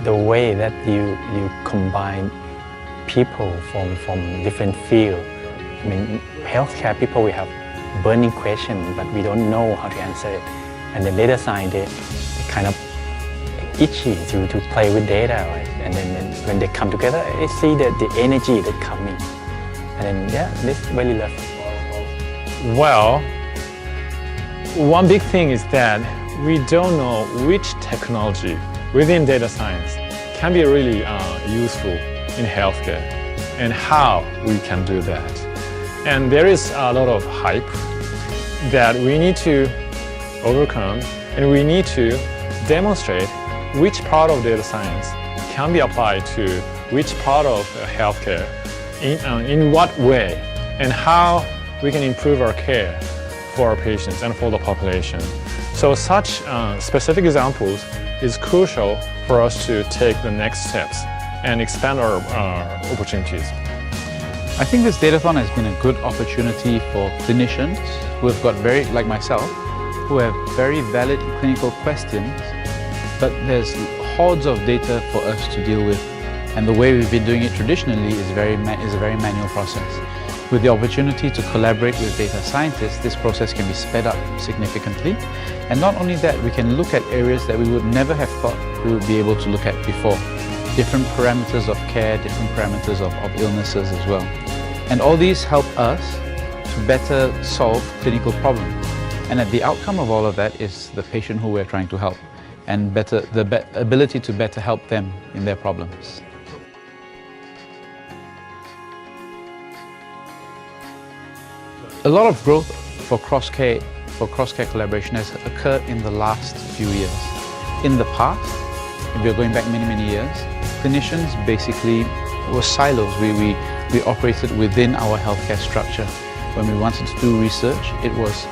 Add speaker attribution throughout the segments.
Speaker 1: the way that you combine people from different fields. I mean, healthcare people, we have burning questions, but we don't know how to answer it. And the data science, they kind of itchy to play with data, right? And then when they come together, I see the energy that comes in. And then, yeah, this really love it.
Speaker 2: Well, one big thing is that we don't know which technology within data science can be really useful in healthcare and how we can do that. And there is a lot of hype that we need to overcome, and we need to demonstrate which part of data science can be applied to which part of healthcare, in what way, and how we can improve our care for our patients and for the population. So such specific examples is crucial for us to take the next steps and expand our opportunities.
Speaker 3: I think this Datathon has been a good opportunity for clinicians who have got like myself, who have very valid clinical questions, but there's hordes of data for us to deal with. And the way we've been doing it traditionally is a very manual process. With the opportunity to collaborate with data scientists, this process can be sped up significantly. And not only that, we can look at areas that we would never have thought we would be able to look at before. Different parameters of care, different parameters of illnesses as well. And all these help us to better solve clinical problems. And at the outcome of all of that is the patient who we're trying to help, and the ability to better help them in their problems. A lot of growth for cross-care collaboration has occurred in the last few years. In the past, if we're going back many years, clinicians basically were silos. We operated within our healthcare structure. When we wanted to do research, it was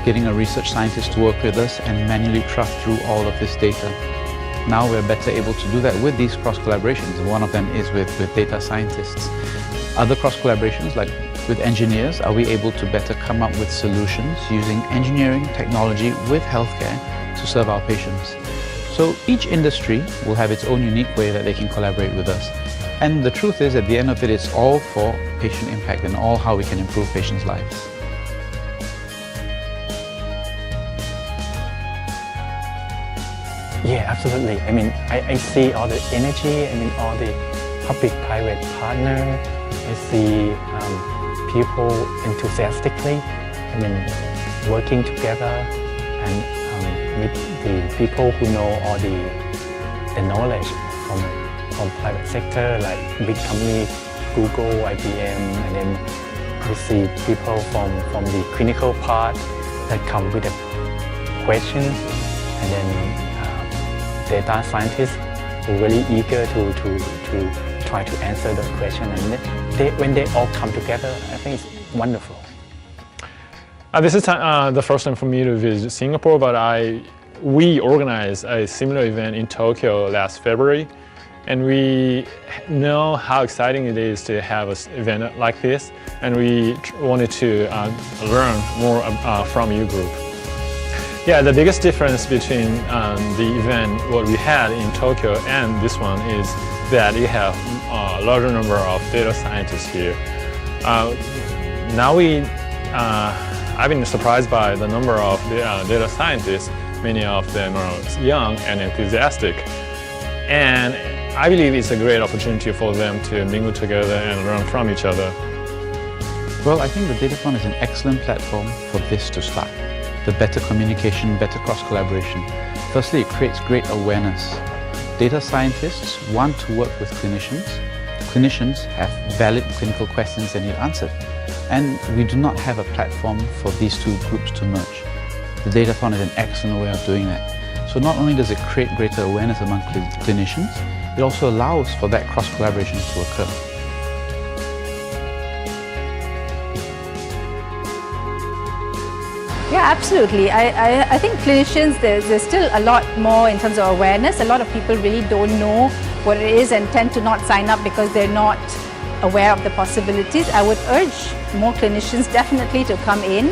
Speaker 3: getting a research scientist to work with us and manually track through all of this data. Now we're better able to do that with these cross-collaborations. One of them is with data scientists. Other cross-collaborations, like with engineers, are we able to better come up with solutions using engineering technology with healthcare to serve our patients. So each industry will have its own unique way that they can collaborate with us. And the truth is, at the end of it, it's all for patient impact and all how we can improve patients' lives.
Speaker 1: Yeah, absolutely. I mean, I see all the energy, I mean, all the public-private partner. I see people enthusiastically, I mean, working together, and with the people who know all the knowledge from private sector, like big companies, Google, IBM, and then we see people from the clinical part that come with a question, and then data scientists who are really eager to try to answer the question, and when they all come together, I think it's wonderful.
Speaker 2: This is the first time for me to visit Singapore, but we organized a similar event in Tokyo last February, and we know how exciting it is to have an event like this, and we wanted to learn more from your group. Yeah, the biggest difference between the event what we had in Tokyo and this one is that you have a larger number of data scientists here. Now I've been surprised by the number of data scientists. Many of them are young and enthusiastic, and I believe it's a great opportunity for them to mingle together and learn from each other.
Speaker 3: Well, I think the Datathon is an excellent platform for this to start. The better communication, better cross-collaboration. Firstly, it creates great awareness. Data scientists want to work with clinicians. Clinicians have valid clinical questions they need answered. And we do not have a platform for these two groups to merge. The Datathon is an excellent way of doing that. So not only does it create greater awareness among clinicians, it also allows for that cross-collaboration to occur.
Speaker 4: Yeah, absolutely. I think clinicians, there's still a lot more in terms of awareness. A lot of people really don't know what it is and tend to not sign up because they're not aware of the possibilities. I would urge more clinicians definitely to come in,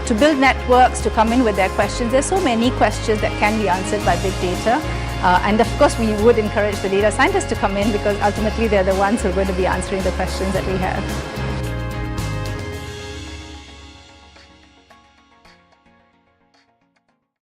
Speaker 4: to build networks, to come in with their questions. There's so many questions that can be answered by big data. And of course, we would encourage the data scientists to come in because ultimately they're the ones who are going to be answering the questions that we have.